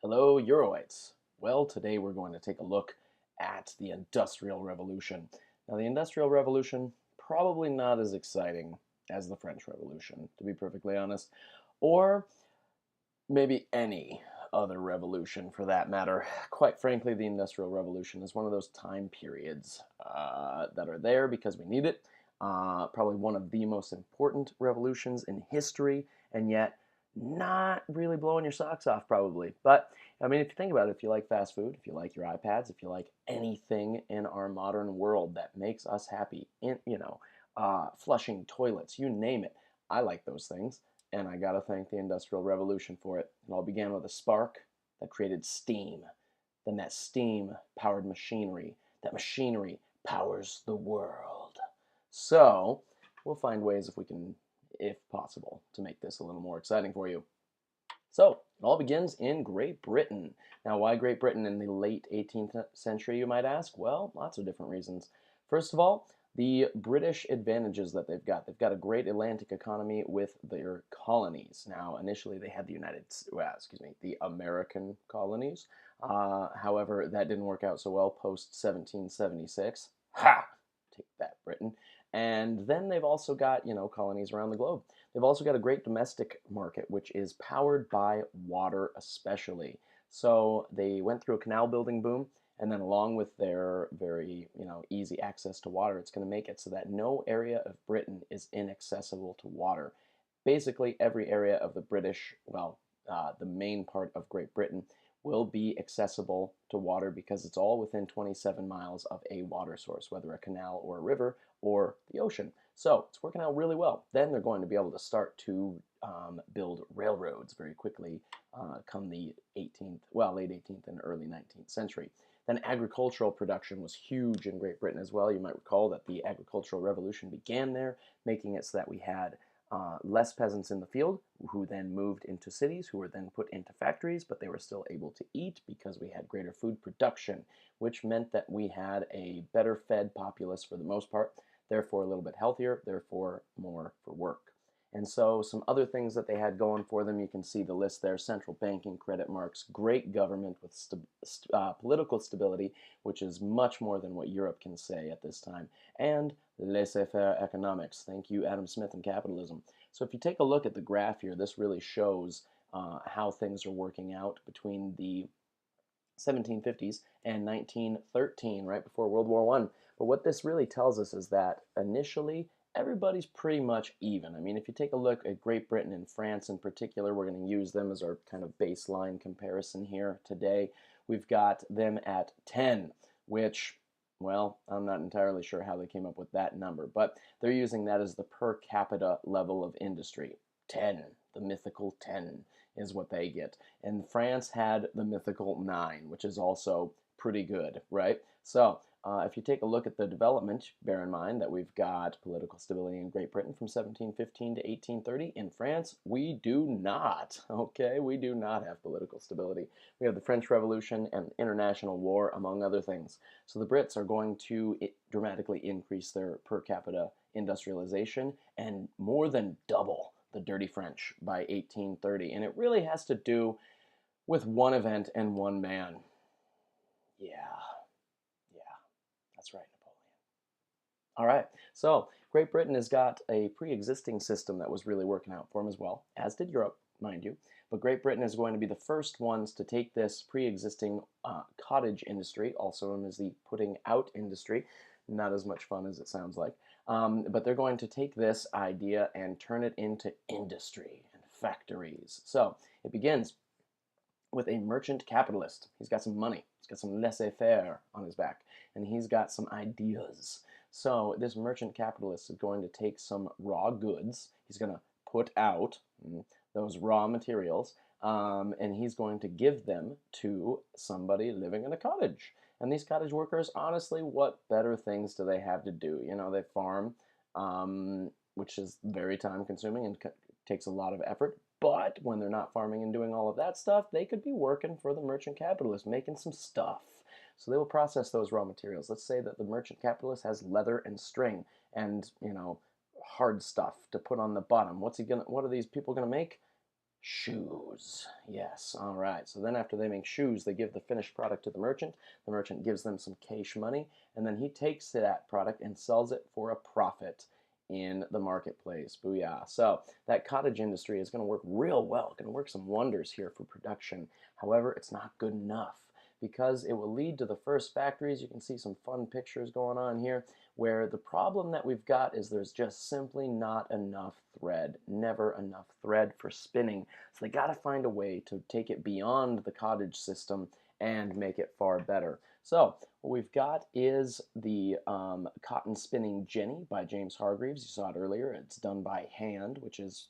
Hello, Euroites. Well, today we're going to take a look at the Industrial Revolution. Now, the Industrial Revolution, probably not as exciting as the French Revolution, to be perfectly honest, or maybe any other revolution for that matter. Quite frankly, the Industrial Revolution is one of those time periods that are there because we need it. Probably one of the most important revolutions in history, and yet not really blowing your socks off, probably. But I mean, if you think about it, if you like fast food, if you like your iPads, if you like anything in our modern world that makes us happy, flushing toilets, you name it, I like those things. And I gotta thank the Industrial Revolution for it. It all began with a spark that created steam. Then that steam powered machinery. That machinery powers the world. So, we'll find ways if we can, if possible, to make this a little more exciting for you. So, it all begins in Great Britain. Now, why Great Britain in the late 18th century, you might ask? Well, lots of different reasons. First of all, the British advantages that they've got. They've got a great Atlantic economy with their colonies. Now, initially they had the American colonies. However, that didn't work out so well post 1776. Ha! Take that, Britain. And then they've also got, colonies around the globe. They've also got a great domestic market, which is powered by water especially. So they went through a canal building boom, and then along with their very, easy access to water, it's going to make it so that no area of Britain is inaccessible to water. Basically, every area of the the main part of Great Britain will be accessible to water because it's all within 27 miles of a water source, whether a canal or a river or the ocean. So it's working out really well. Then they're going to be able to start to build railroads very quickly come the late 18th and early 19th century. Then agricultural production was huge in Great Britain as well. You might recall that the agricultural revolution began there, making it so that we had less peasants in the field, who then moved into cities, who were then put into factories, but they were still able to eat because we had greater food production, which meant that we had a better fed populace for the most part, therefore a little bit healthier, therefore more for work. And so some other things that they had going for them, you can see the list there: central banking, credit marks, great government with political stability, which is much more than what Europe can say at this time, and laissez-faire economics. Thank you, Adam Smith and capitalism. So if you take a look at the graph here, this really shows how things are working out between the 1750s and 1913, right before World War I. But what this really tells us is that initially, everybody's pretty much even. I mean, if you take a look at Great Britain and France in particular, we're going to use them as our kind of baseline comparison here today. We've got them at 10, which, well, I'm not entirely sure how they came up with that number, but they're using that as the per capita level of industry. 10, the mythical 10 is what they get. And France had the mythical 9, which is also pretty good, right? So if you take a look at the development, bear in mind that we've got political stability in Great Britain from 1715 to 1830. In France, we do not, okay? We do not have political stability. We have the French Revolution and international war, among other things. So the Brits are going to dramatically increase their per capita industrialization and more than double the dirty French by 1830. And it really has to do with one event and one man. Yeah. That's right, Napoleon. All right, so Great Britain has got a pre-existing system that was really working out for them as well, as did Europe, mind you. But Great Britain is going to be the first ones to take this pre-existing cottage industry, also known as the putting out industry, not as much fun as it sounds like, but they're going to take this idea and turn it into industry and factories. So it begins with a merchant capitalist. He's got some money. He's got some laissez-faire on his back, and he's got some ideas. So this merchant capitalist is going to take some raw goods. He's going to put out those raw materials, and he's going to give them to somebody living in a cottage. And these cottage workers, honestly, what better things do they have to do? They farm, which is very time-consuming and takes a lot of effort. But when they're not farming and doing all of that stuff, they could be working for the merchant capitalist, making some stuff. So they will process those raw materials. Let's say that the merchant capitalist has leather and string and, hard stuff to put on the bottom. What are these people going to make? Shoes. Yes. All right. So then after they make shoes, they give the finished product to the merchant. The merchant gives them some cash money, and then he takes that product and sells it for a profit in the marketplace. Booyah. So that cottage industry is going to work real well, going to work some wonders here for production. However, it's not good enough because it will lead to the first factories. You can see some fun pictures going on here where the problem that we've got is there's just simply not enough thread, never enough thread for spinning. So they got to find a way to take it beyond the cottage system and make it far better. So what we've got is the Cotton Spinning Jenny by James Hargreaves. You saw it earlier. It's done by hand, which is,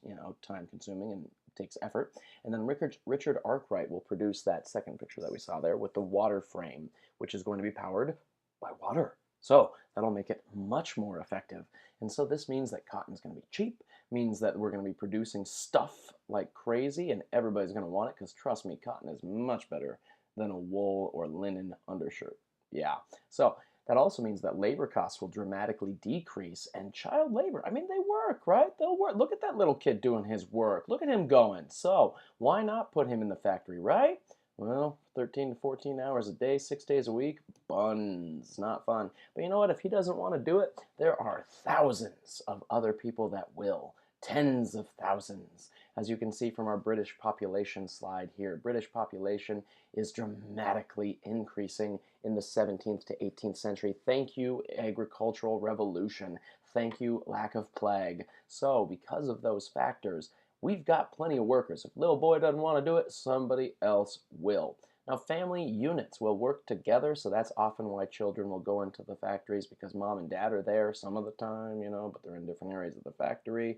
time consuming and takes effort. And then Richard Arkwright will produce that second picture that we saw there with the water frame, which is going to be powered by water. So that'll make it much more effective. And so this means that cotton's going to be cheap, means that we're going to be producing stuff like crazy, and everybody's going to want it because trust me, cotton is much better than a wool or linen undershirt. Yeah. So that also means that labor costs will dramatically decrease, and child labor, I mean, they work, right? They'll work. Look at that little kid doing his work. Look at him going. So why not put him in the factory, right? Well, 13 to 14 hours a day, 6 days a week, buns, not fun. But you know what? If he doesn't want to do it, there are thousands of other people that will. Tens of thousands. As you can see from our British population slide here, British population is dramatically increasing in the 17th to 18th century. Thank you, agricultural revolution. Thank you, lack of plague. So because of those factors, we've got plenty of workers. If little boy doesn't want to do it, somebody else will. Now, family units will work together, so that's often why children will go into the factories because mom and dad are there some of the time, but they're in different areas of the factory.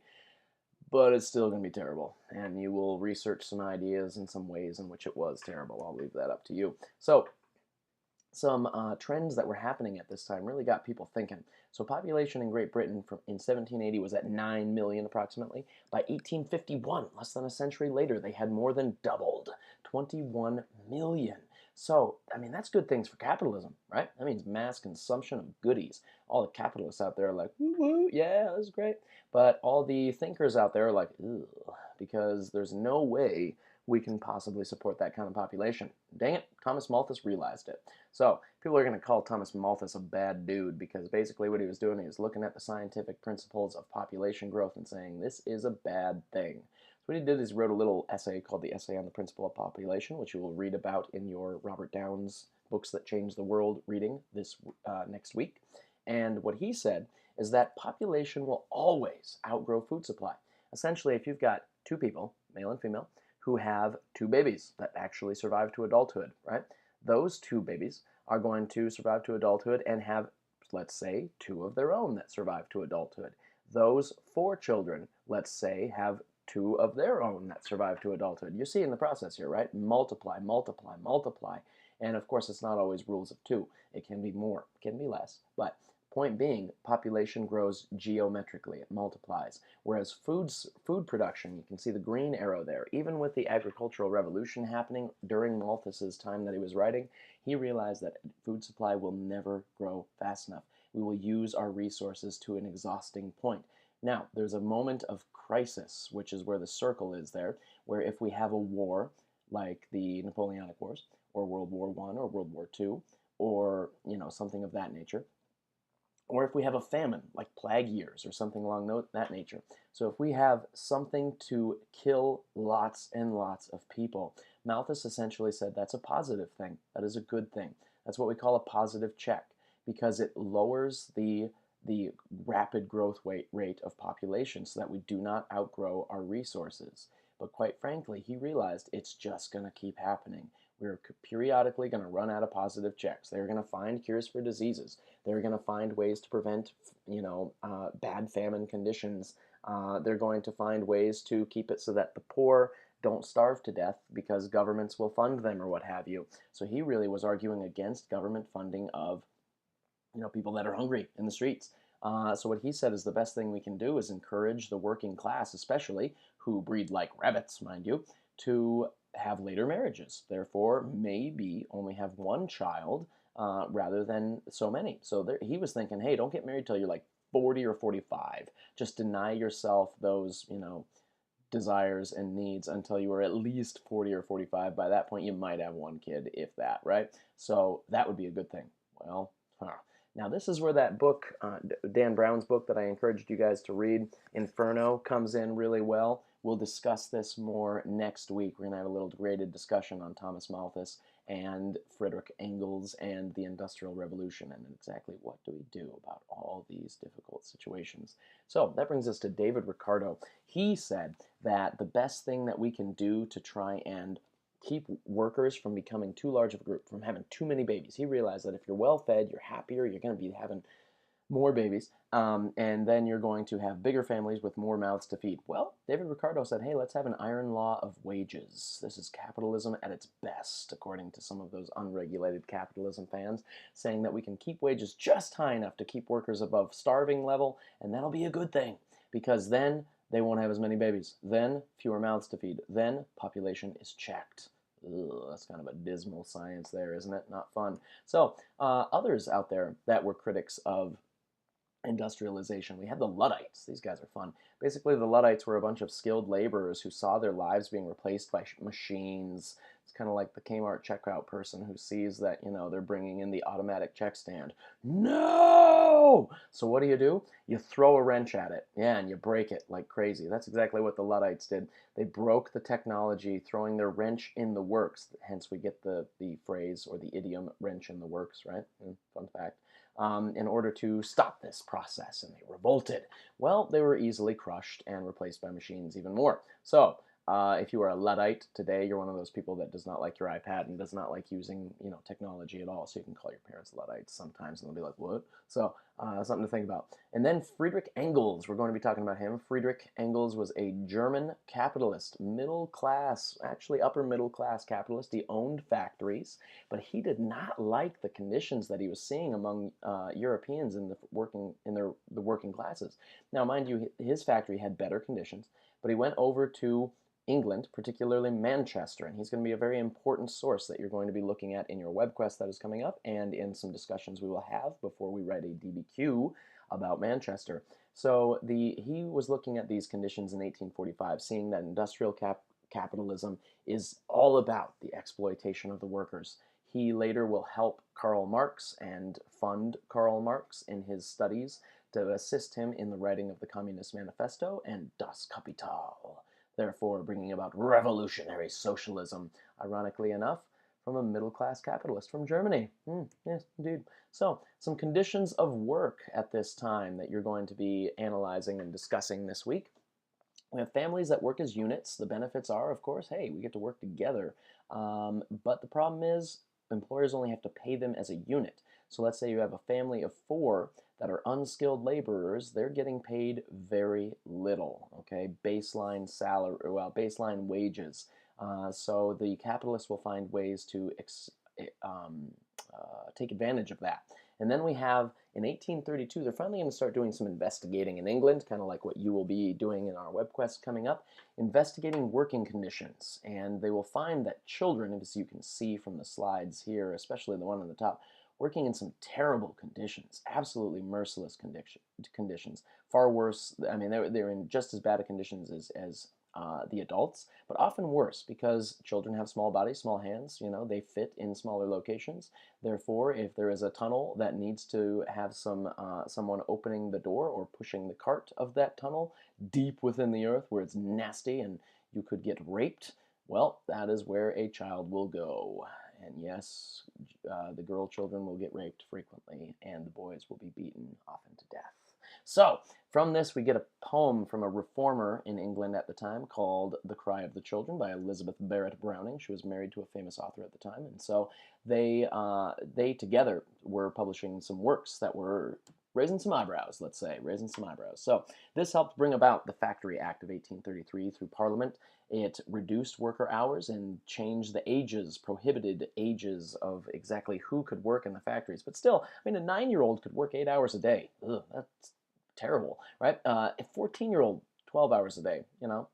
But it's still going to be terrible, and you will research some ideas and some ways in which it was terrible. I'll leave that up to you. So some trends that were happening at this time really got people thinking. So population in Great Britain in 1780 was at 9 million approximately. By 1851, less than a century later, they had more than doubled, 21 million. So, I mean, that's good things for capitalism, right? That means mass consumption of goodies. All the capitalists out there are like, woo woo, yeah, that's great. But all the thinkers out there are like, ugh, because there's no way we can possibly support that kind of population. Dang it, Thomas Malthus realized it. So people are going to call Thomas Malthus a bad dude because basically what he was doing is looking at the scientific principles of population growth and saying this is a bad thing. So what he did is wrote a little essay called The Essay on the Principle of Population, which you will read about in your Robert Downes Books That Change the World reading this next week. And what he said is that population will always outgrow food supply. Essentially, if you've got two people, male and female, who have two babies that actually survive to adulthood, right? Those two babies are going to survive to adulthood and have, let's say, two of their own that survive to adulthood. Those four children, let's say, have two of their own that survive to adulthood. You see in the process here, right? Multiply, multiply, multiply. And of course, it's not always rules of two. It can be more, it can be less. But point being, population grows geometrically, it multiplies. Whereas food production, you can see the green arrow there, even with the agricultural revolution happening during Malthus's time that he was writing, he realized that food supply will never grow fast enough. We will use our resources to an exhausting point. Now, there's a moment of crisis, which is where the circle is there, where if we have a war, like the Napoleonic Wars, or World War I, or World War II, or, something of that nature, or if we have a famine, like plague years or something along that nature. So if we have something to kill lots and lots of people, Malthus essentially said that's a positive thing. That is a good thing. That's what we call a positive check because it lowers the rapid growth rate of population so that we do not outgrow our resources. But quite frankly, he realized it's just going to keep happening. We're periodically going to run out of positive checks. They're going to find cures for diseases. They're going to find ways to prevent, bad famine conditions. They're going to find ways to keep it so that the poor don't starve to death because governments will fund them or what have you. So he really was arguing against government funding of, people that are hungry in the streets. So what he said is the best thing we can do is encourage the working class, especially, who breed like rabbits, mind you, to have later marriages. Therefore, maybe only have one child rather than so many. So he was thinking, hey, don't get married till you're like 40 or 45. Just deny yourself those, desires and needs until you were at least 40 or 45. By that point, you might have one kid, if that, right? So that would be a good thing. Well, now this is where that book, Dan Brown's book that I encouraged you guys to read, Inferno, comes in really well. We'll discuss this more next week. We're going to have a little graded discussion on Thomas Malthus and Friedrich Engels and the Industrial Revolution and exactly what do we do about all these difficult situations. So that brings us to David Ricardo. He said that the best thing that we can do to try and keep workers from becoming too large of a group, from having too many babies. He realized that if you're well fed, you're happier, you're going to be having more babies, and then you're going to have bigger families with more mouths to feed. Well, David Ricardo said, hey, let's have an iron law of wages. This is capitalism at its best, according to some of those unregulated capitalism fans, saying that we can keep wages just high enough to keep workers above starving level, and that'll be a good thing, because then they won't have as many babies. Then fewer mouths to feed. Then population is checked. Ugh, that's kind of a dismal science there, isn't it? Not fun. So others out there that were critics of industrialization. We had the Luddites. These guys are fun. Basically, the Luddites were a bunch of skilled laborers who saw their lives being replaced by machines. It's kind of like the Kmart checkout person who sees that, they're bringing in the automatic check stand. No! So what do? You throw a wrench at it. Yeah, and you break it like crazy. That's exactly what the Luddites did. They broke the technology, throwing their wrench in the works. Hence, we get the phrase or the idiom wrench in the works, right? Fun fact. In order to stop this process, and they revolted. Well, they were easily crushed and replaced by machines even more. So, if you are a Luddite today, you're one of those people that does not like your iPad and does not like using, technology at all. So you can call your parents Luddites sometimes, and they'll be like, "What?" So, something to think about. And then Friedrich Engels, we're going to be talking about him. Friedrich Engels was a German capitalist, middle class, actually upper middle class capitalist. He owned factories, but he did not like the conditions that he was seeing among Europeans in the working classes. Now, mind you, his factory had better conditions, but he went over to England, particularly Manchester, and he's going to be a very important source that you're going to be looking at in your web quest that is coming up and in some discussions we will have before we write a DBQ about Manchester. So he was looking at these conditions in 1845, seeing that industrial capitalism is all about the exploitation of the workers. He later will help Karl Marx and fund Karl Marx in his studies to assist him in the writing of the Communist Manifesto and Das Kapital, therefore bringing about revolutionary socialism, ironically enough, from a middle-class capitalist from Germany. Yes, indeed. So, some conditions of work at this time that you're going to be analyzing and discussing this week. We have families that work as units. The benefits are, of course, hey, we get to work together. But the problem is employers only have to pay them as a unit. So let's say you have a family of 4 that are unskilled laborers. They're getting paid very little, okay? Baseline salary, well, baseline wages. So the capitalists will find ways to take advantage of that. And then we have, in 1832, they're finally going to start doing some investigating in England, kind of like what you will be doing in our web quest coming up, investigating working conditions. And they will find that children, as you can see from the slides here, especially the one on the top, working in some terrible conditions, absolutely merciless conditions, far worse. I mean, they're in just as bad of conditions as the adults, but often worse because children have small bodies, small hands, they fit in smaller locations. Therefore, if there is a tunnel that needs to have someone opening the door or pushing the cart of that tunnel deep within the earth where it's nasty and you could get raped, well, that is where a child will go. And yes, the girl children will get raped frequently, and the boys will be beaten often to death. So, from this, we get a poem from a reformer in England at the time called The Cry of the Children by Elizabeth Barrett Browning. She was married to a famous author at the time, and so they together were publishing some works that were raising some eyebrows, let's say, raising some eyebrows. So this helped bring about the Factory Act of 1833 through Parliament. It reduced worker hours and changed the ages, prohibited ages of exactly who could work in the factories. But still, I mean, a 9-year-old could work 8 hours a day. Ugh, that's terrible, right? A 14-year-old, 12 hours a day,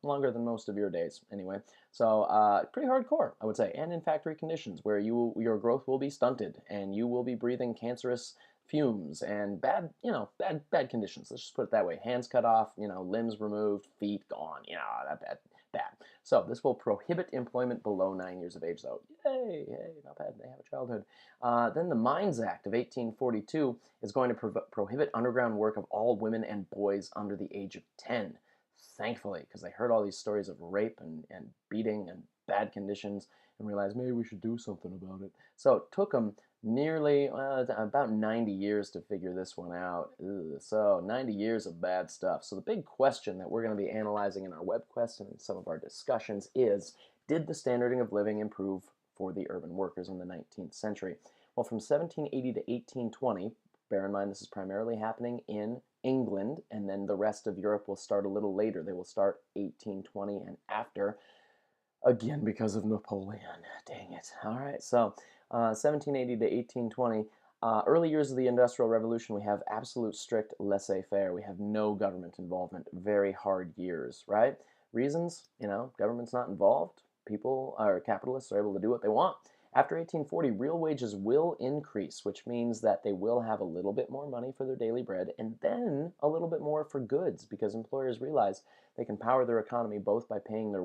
longer than most of your days anyway. So pretty hardcore, I would say, and in factory conditions where your growth will be stunted and you will be breathing cancerous fumes and bad, bad conditions. Let's just put it that way. Hands cut off, limbs removed, feet gone. That bad. So this will prohibit employment below 9 years of age, though. Yay, hey, not bad. They have a childhood. Then the Mines Act of 1842 is going to prohibit underground work of all women and boys under the age of 10. Thankfully, because they heard all these stories of rape and beating and bad conditions and realized maybe we should do something about it. So it took them nearly about 90 years to figure this one out. Ugh, so 90 years of bad stuff. So the big question that we're going to be analyzing in our web quest and in some of our discussions is, did the standard of living improve for the urban workers in the 19th century? Well, from 1780 to 1820, bear in mind this is primarily happening in England, and then the rest of Europe will start a little later. They will start 1820 and after, again because of Napoleon. Dang it. All right, so 1780 to 1820, early years of the Industrial Revolution, we have absolute strict laissez-faire. We have no government involvement, very hard years, right? Reasons, government's not involved. People, or capitalists, are able to do what they want. After 1840, real wages will increase, which means that they will have a little bit more money for their daily bread and then a little bit more for goods, because employers realize they can power their economy both by paying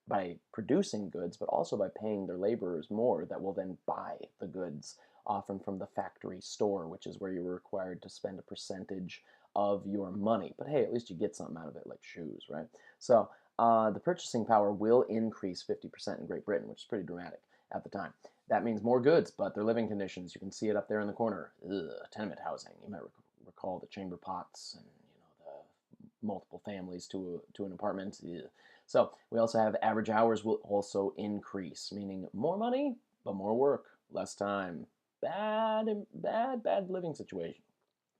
by producing goods, but also by paying their laborers more that will then buy the goods, often from the factory store, which is where you're required to spend a percentage of your money. But hey, at least you get something out of it, like shoes, right? So the purchasing power will increase 50% in Great Britain, which is pretty dramatic at the time. That means more goods, but their living conditions, you can see it up there in the corner. Tenement housing. You might recall the chamber pots and the multiple families to an apartment. So we also have average hours will also increase, meaning more money, but more work, less time. Bad living situation.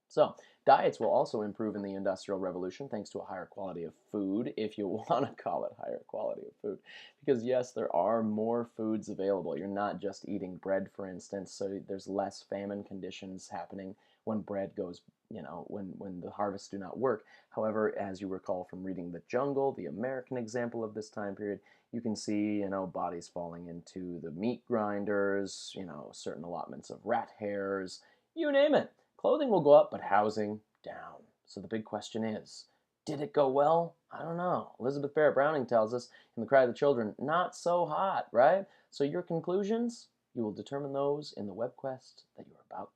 So diets will also improve in the Industrial Revolution thanks to a higher quality of food, if you want to call it higher quality of food. Because yes, there are more foods available. You're not just eating bread, for instance, so there's less famine conditions happening when bread goes, when the harvests do not work. However, as you recall from reading The Jungle, the American example of this time period, you can see, bodies falling into the meat grinders, certain allotments of rat hairs, you name it. Clothing will go up, but housing down. So the big question is, did it go well? I don't know. Elizabeth Barrett Browning tells us in The Cry of the Children, not so hot, right? So your conclusions, you will determine those in the web quest that you're about